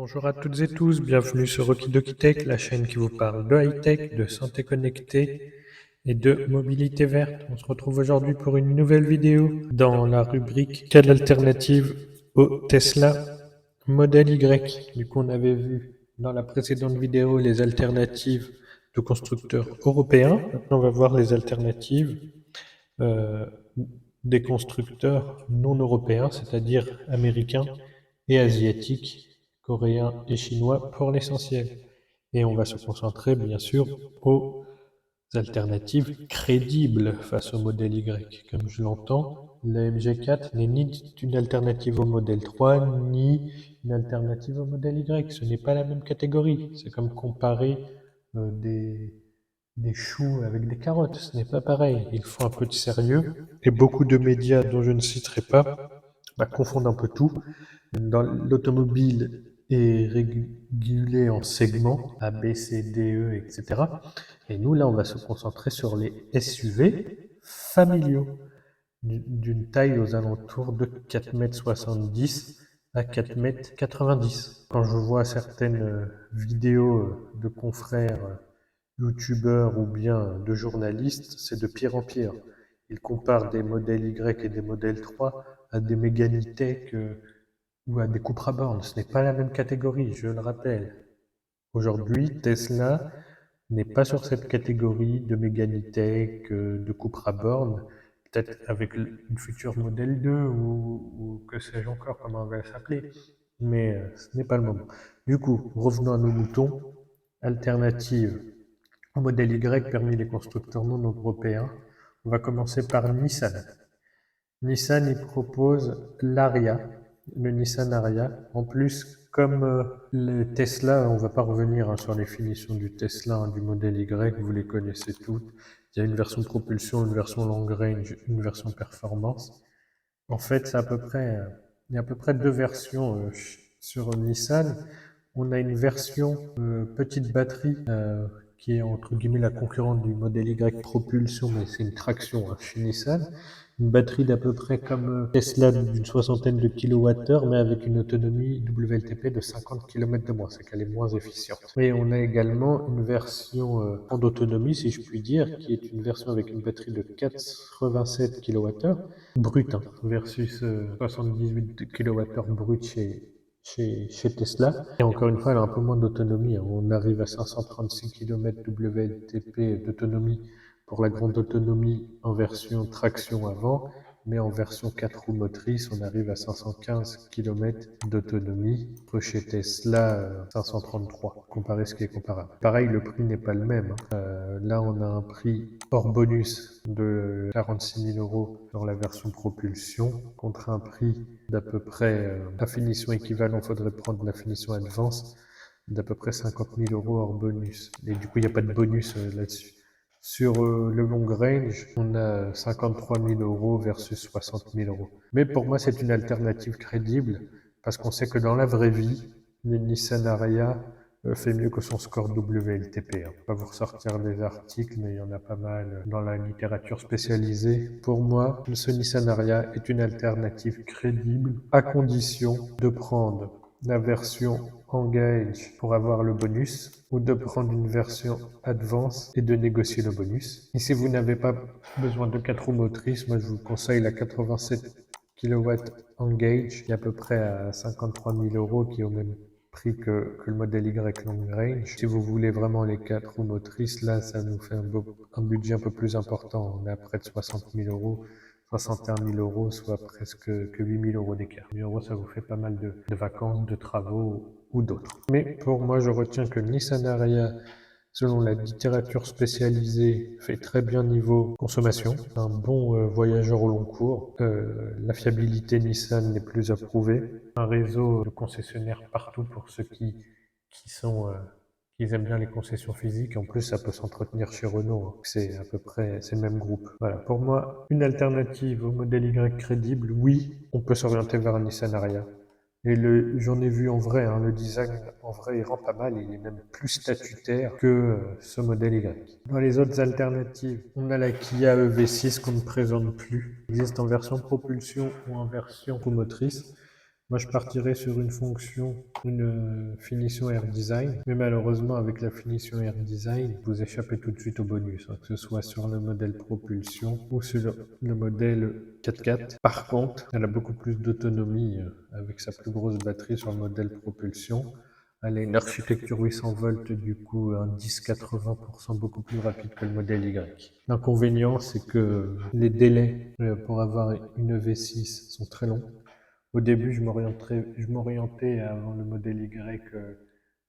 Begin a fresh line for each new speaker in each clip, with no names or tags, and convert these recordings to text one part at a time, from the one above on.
Bonjour à toutes et tous, bienvenue sur Okidoki Tech, la chaîne qui vous parle de high-tech, de santé connectée et de mobilité verte. On se retrouve aujourd'hui pour une nouvelle vidéo dans la rubrique Quelle alternative au Tesla Model Y. Du coup, on avait vu dans la précédente vidéo les alternatives de constructeurs européens. Maintenant, on va voir les alternatives euh, des constructeurs non européens, c'est-à-dire américains et asiatiques, coréens et chinois pour l'essentiel. Et on va se concentrer bien sûr aux alternatives crédibles face au modèle Y. Comme je l'entends, la MG4 n'est ni une alternative au modèle 3, ni une alternative au modèle Y. Ce n'est pas la même catégorie. C'est comme comparer des choux avec des carottes. Ce n'est pas pareil. Il faut un peu de sérieux. Et beaucoup de médias dont je ne citerai pas confondent un peu tout. Dans l'automobile est régulée en segments A, B, C, D, E, etc. Et nous, là, on va se concentrer sur les SUV familiaux, d'une taille aux alentours de 4,70 m à 4,90 m. Quand je vois certaines vidéos de confrères youtubeurs ou bien de journalistes, c'est de pire en pire. Ils comparent des modèles Y et des modèles 3 à des Mégane E-Tech ou à des Cupra Born. Ce n'est pas la même catégorie, je le rappelle. Aujourd'hui, Tesla n'est pas sur cette catégorie de Mégane E-Tech, de Cupra Born, peut-être avec une future modèle 2 ou que sais-je encore comment on va s'appeler. Mais ce n'est pas le moment. Du coup, revenons à nos moutons. Alternative au modèle Y parmi les constructeurs non européens. On va commencer par Nissan. Nissan, il propose l'Ariya, le Nissan Ariya. En plus, comme le Tesla, on ne va pas revenir sur les finitions du Tesla, du modèle Y, vous les connaissez toutes. Il y a une version propulsion, une version long range, une version performance. En fait, c'est à peu près, il y a à peu près deux versions sur Nissan. On a une version petite batterie qui est entre guillemets la concurrente du modèle Y propulsion, mais c'est une traction chez Nissan. Une batterie d'à peu près comme Tesla d'une soixantaine de kWh, mais avec une autonomie WLTP de 50 km de moins, c'est qu'elle est moins efficiente. Et on a également une version en autonomie, si je puis dire, qui est une version avec une batterie de 87 kWh, brut, versus 78 kWh brut chez Tesla. Et encore une fois, elle a un peu moins d'autonomie. On arrive à 536 km WLTP d'autonomie pour la grande autonomie en version traction avant, mais en version 4 roues motrices, on arrive à 515 km d'autonomie. Chez Tesla, 533, comparer ce qui est comparable. Pareil, le prix n'est pas le même. Là, on a un prix hors bonus de 46 000 € dans la version propulsion, contre un prix d'à peu près, la finition équivalente, il faudrait prendre la finition advance, d'à peu près 50 000 € hors bonus. Et du coup, il n'y a pas de bonus là-dessus. Sur le long range, on a 53 000 € versus 60 000 €. Mais pour moi, c'est une alternative crédible, parce qu'on sait que dans la vraie vie, le Nissan Ariya fait mieux que son score WLTP. On va vous ressortir des articles, mais il y en a pas mal dans la littérature spécialisée. Pour moi, ce Nissan Ariya est une alternative crédible, à condition de prendre la version Engage pour avoir le bonus, ou de prendre une version Advance et de négocier le bonus. Et si vous n'avez pas besoin de 4 roues motrices, moi je vous conseille la 87 kW Engage, qui est à peu près à 53 000 €, qui est au même prix que le modèle Y long range. Si vous voulez vraiment les 4 roues motrices, là ça nous fait un budget un peu plus important. On est à près de 60 000 €. 61 000 €, soit presque que 8 000 € d'écart. 8 000 €, ça vous fait pas mal de vacances, de travaux ou d'autres. Mais pour moi, je retiens que Nissan Ariya, selon la littérature spécialisée, fait très bien niveau consommation. Un bon voyageur au long cours. La fiabilité Nissan n'est plus approuvée. Un réseau de concessionnaires partout pour ceux qui sont ils aiment bien les concessions physiques. En plus, ça peut s'entretenir chez Renault. C'est à peu près, c'est le même groupe. Voilà. Pour moi, une alternative au modèle Y crédible, oui, on peut s'orienter vers un Nissan Ariya. Et j'en ai vu en vrai, le design en vrai, il rend pas mal. Il est même plus statutaire que ce modèle Y. Dans les autres alternatives, on a la Kia EV6 qu'on ne présente plus. Il existe en version propulsion ou en version motrice. Moi, je partirais sur une fonction, une finition Air Design, mais malheureusement, avec la finition Air Design, vous échappez tout de suite au bonus, hein, que ce soit sur le modèle propulsion ou sur le modèle 4x4. Par contre, elle a beaucoup plus d'autonomie avec sa plus grosse batterie sur le modèle propulsion. Elle a une architecture 800 volts, du coup, un 10-80% beaucoup plus rapide que le modèle Y. L'inconvénient, c'est que les délais pour avoir une V6 sont très longs. Au début, je m'orientais avant le modèle Y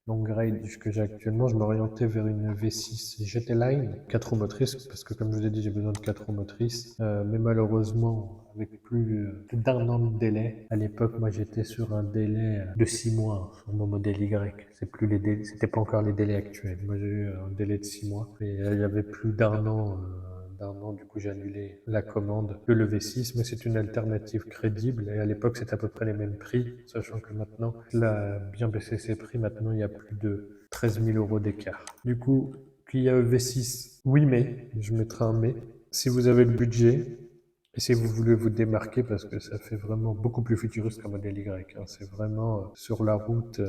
long grade que j'ai actuellement, je m'orientais vers une V6 GT Line, 4 roues motrices, parce que comme je vous ai dit, j'ai besoin de 4 roues motrices. Mais malheureusement, avec plus d'un an de délai, à l'époque, moi j'étais sur un délai de 6 mois sur mon modèle Y. C'était pas encore les délais actuels. Moi j'ai eu un délai de 6 mois, et il y avait plus d'un an, du coup j'ai annulé la commande de le V6, mais c'est une alternative crédible et à l'époque c'était à peu près les mêmes prix, sachant que maintenant, il a bien baissé ses prix, maintenant il y a plus de 13 000 euros d'écart. Du coup, qu'il y a V6, oui mais, je mettrai un mais, si vous avez le budget, et si vous voulez vous démarquer, parce que ça fait vraiment beaucoup plus futuriste qu'un modèle Y, hein, c'est vraiment sur la route,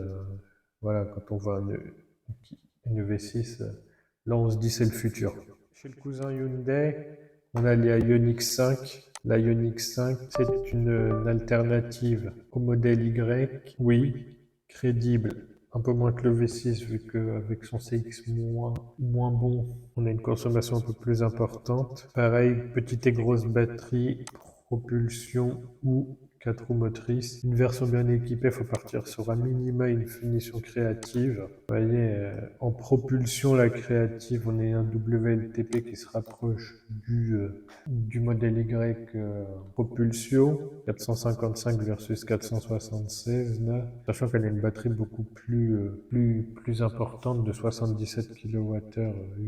voilà, quand on voit une V6, là on se dit c'est le futur. Chez le cousin Hyundai, on a la Ioniq 5. La Ioniq 5, c'est une alternative au modèle Y. Oui, crédible. Un peu moins que le V6, vu qu'avec son CX moins bon, on a une consommation un peu plus importante. Pareil, petite et grosse batterie, propulsion ou 4 roues motrices. Une version bien équipée, il faut partir sur un minima une finition créative. Vous voyez, en propulsion, la créative, on est un WLTP qui se rapproche du modèle Y propulsion, 455 versus 476, là, sachant qu'elle a une batterie beaucoup plus importante de 77 kWh,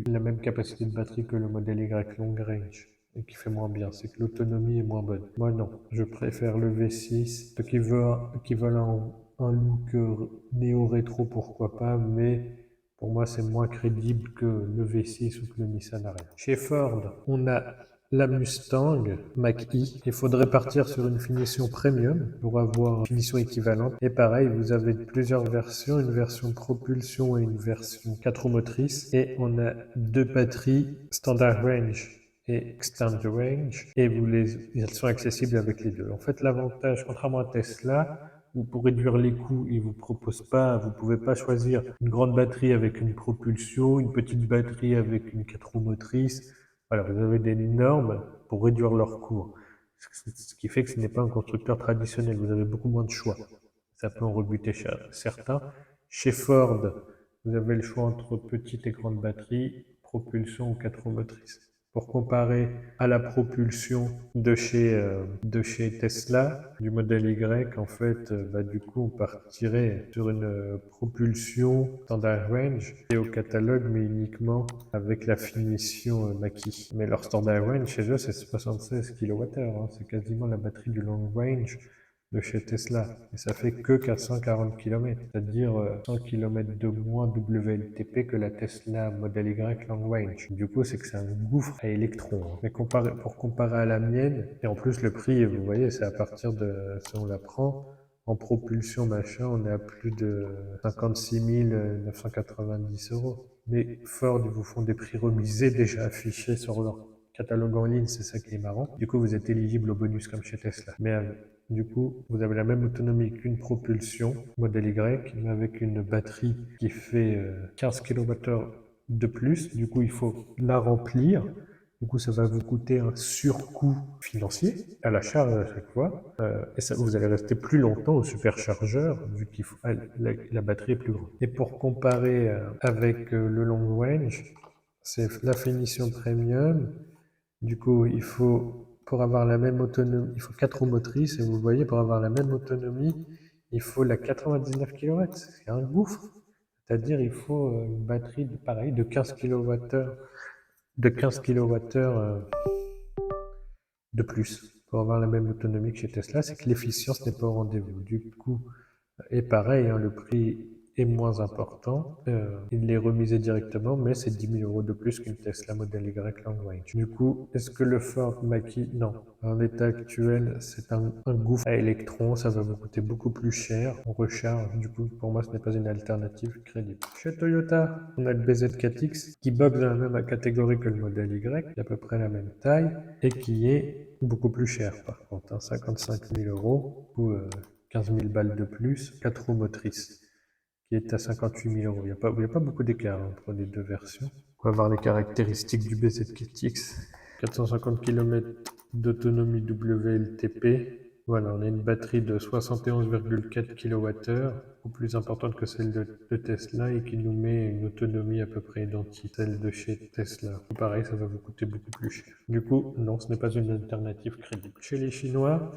la même capacité de batterie que le modèle Y long range et qui fait moins bien, c'est que l'autonomie est moins bonne. Moi non, je préfère le V6, ceux qui veulent un look néo-rétro, pourquoi pas, mais pour moi c'est moins crédible que le V6 ou que le Nissan Ariya. Chez Ford, on a la Mustang Mach-E. Il faudrait partir sur une finition premium pour avoir une finition équivalente. Et pareil, vous avez plusieurs versions, une version propulsion et une version 4 roues motrices. Et on a deux batteries standard range et extend range, et elles sont accessibles avec les deux. En fait, l'avantage, contrairement à Tesla, où pour réduire les coûts, ils vous proposent pas, vous pouvez pas choisir une grande batterie avec une propulsion, une petite batterie avec une 4 roues motrices. Voilà, vous avez des normes pour réduire leurs coûts. Ce qui fait que ce n'est pas un constructeur traditionnel, vous avez beaucoup moins de choix. Ça peut en rebuter certains. Chez Ford, vous avez le choix entre petite et grande batterie, propulsion ou 4 roues motrices. Pour comparer à la propulsion de chez Tesla, du modèle Y, en fait, du coup, on partirait sur une propulsion standard range et au catalogue, mais uniquement avec la finition Mach-E. Mais leur standard range chez eux, c'est 76 kWh, hein, c'est quasiment la batterie du long range de chez Tesla. Et ça fait que 440 km, c'est-à-dire 100 km de moins WLTP que la Tesla Model Y Long Range. Du coup, c'est que c'est un gouffre à électrons, hein. Mais pour comparer à la mienne, et en plus le prix, vous voyez, c'est à partir de, si on la prend, en propulsion machin, on est à plus de 56 990 euros. Mais Ford, ils vous font des prix remisés déjà affichés sur leur catalogue en ligne, c'est ça qui est marrant. Du coup, vous êtes éligible au bonus comme chez Tesla. Mais du coup, vous avez la même autonomie qu'une propulsion, modèle Y, mais avec une batterie qui fait 15 kWh de plus. Du coup, il faut la remplir. Du coup, ça va vous coûter un surcoût financier à la charge à chaque fois. Et ça, vous allez rester plus longtemps au superchargeur, vu qu'il faut, la batterie est plus grande. Et pour comparer avec le long range, c'est la finition premium. Du coup, pour avoir la même autonomie, il faut 4 roues motrices, et vous voyez, pour avoir la même autonomie, il faut la 99 kW. C'est un gouffre. C'est-à-dire, il faut une batterie pareil, de 15 kWh, de plus pour avoir la même autonomie que chez Tesla. C'est que l'efficience n'est pas au rendez-vous. Du coup, et pareil, hein, le prix est moins important. Il est remisé directement, mais c'est 10 000 € de plus qu'une Tesla Model Y Long Range. Du coup, est-ce que le Ford Mach-E? Non. En l'état actuel, c'est un gouffre à électrons, ça va vous coûter beaucoup plus cher en recharge. Du coup, pour moi, ce n'est pas une alternative crédible. Chez Toyota, on a le BZ4X qui boxe dans la même catégorie que le Model Y, qui est à peu près la même taille, et qui est beaucoup plus cher par contre, 55 000 € ou 15 000 balles de plus, 4 roues motrices, qui est à 58 000 €. Il n'y a pas beaucoup d'écart entre les deux versions. On va voir les caractéristiques du BZ4X. 450 km d'autonomie WLTP. Voilà, on a une batterie de 71,4 kWh, beaucoup plus importante que celle de Tesla et qui nous met une autonomie à peu près identique à celle de chez Tesla. Pareil, ça va vous coûter beaucoup plus cher. Du coup, non, ce n'est pas une alternative crédible. Chez les Chinois,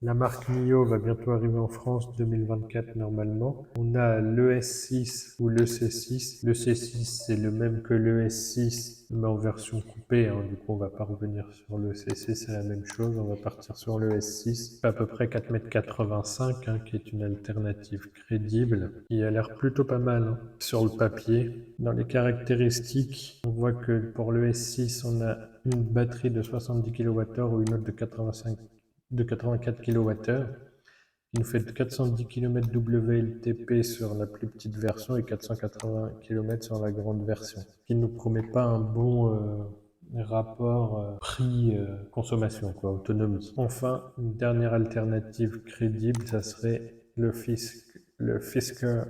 la marque NIO va bientôt arriver en France 2024 normalement. On a l'ES6 ou le C6. Le C6 c'est le même que l'ES6 mais en version coupée. Du coup on va pas revenir sur le C6, c'est la même chose. On va partir sur le S6 à peu près 4,85 m qui est une alternative crédible qui a l'air plutôt pas mal sur le papier. Dans les caractéristiques, on voit que pour le S6 on a une batterie de 70 kWh ou une autre de 84 kWh, qui nous fait 410 km WLTP sur la plus petite version et 480 km sur la grande version, qui ne nous promet pas un bon rapport prix-consommation, autonomie. Enfin, une dernière alternative crédible, ça serait le Fisker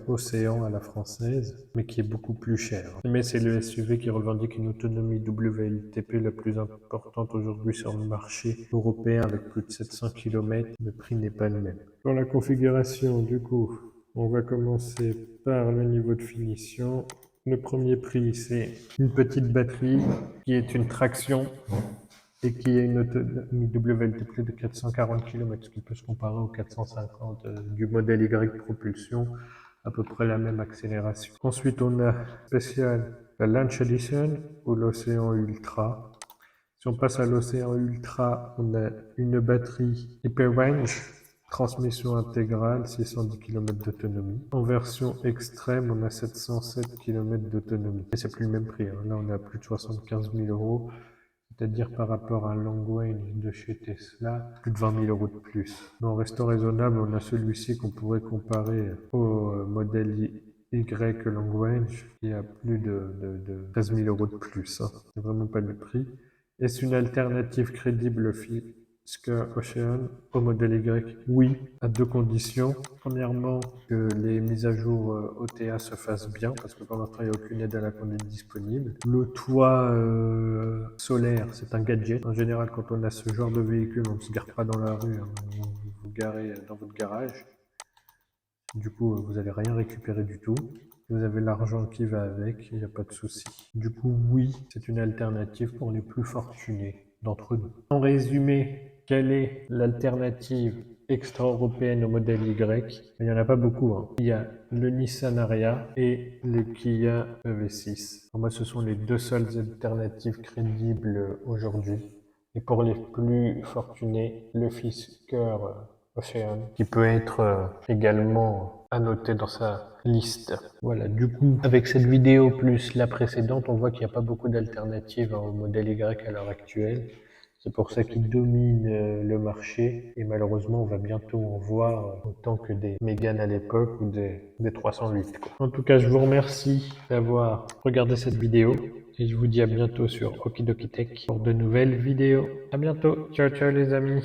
Ocean à la française, mais qui est beaucoup plus cher. Mais c'est le SUV qui revendique une autonomie WLTP la plus importante aujourd'hui sur le marché européen avec plus de 700 km. Le prix n'est pas le même. Pour la configuration, du coup, on va commencer par le niveau de finition. Le premier prix, c'est une petite batterie qui est une traction et qui a une autonomie WLTP de 440 km, ce qui peut se comparer aux 450 du modèle Y propulsion, à peu près la même accélération. Ensuite, on a spécial la Launch Edition ou l'Océan Ultra. Si on passe à l'Océan Ultra, on a une batterie Hyper Range, transmission intégrale, 610 km d'autonomie. En version extrême, on a 707 km d'autonomie. Et c'est plus le même prix, là on est à plus de 75 000 €. C'est-à-dire par rapport à un long range de chez Tesla, plus de 20 000 € de plus. Mais en restant raisonnable, on a celui-ci qu'on pourrait comparer au modèle Y long range, qui a plus de 13 000 € de plus. C'est vraiment pas le prix. Est-ce une alternative crédible Fisker Ocean au modèle Y? Oui, à deux conditions. Premièrement, que les mises à jour OTA se fassent bien, parce que pour l'instant, il n'y a aucune aide à la conduite disponible. Le toit solaire, c'est un gadget. En général, quand on a ce genre de véhicule, on ne se gare pas dans la rue, vous vous garez dans votre garage. Du coup, vous n'allez rien récupérer du tout. Vous avez l'argent qui va avec, il n'y a pas de souci. Du coup, oui, c'est une alternative pour les plus fortunés d'entre nous. En résumé, quelle est l'alternative extra-européenne au modèle Y? Il n'y en a pas beaucoup. Il y a le Nissan Ariya et le Kia EV6. Pour moi, ce sont les deux seules alternatives crédibles aujourd'hui. Et pour les plus fortunés, le Fisker Ocean, qui peut être également annoté dans sa liste. Voilà, du coup, avec cette vidéo plus la précédente, on voit qu'il n'y a pas beaucoup d'alternatives au modèle Y à l'heure actuelle. C'est pour ça qu'il domine le marché et malheureusement, on va bientôt en voir autant que des Mégane à l'époque ou des 308. En tout cas, je vous remercie d'avoir regardé cette vidéo et je vous dis à bientôt sur Okidoki Tech pour de nouvelles vidéos. À bientôt, ciao ciao les amis.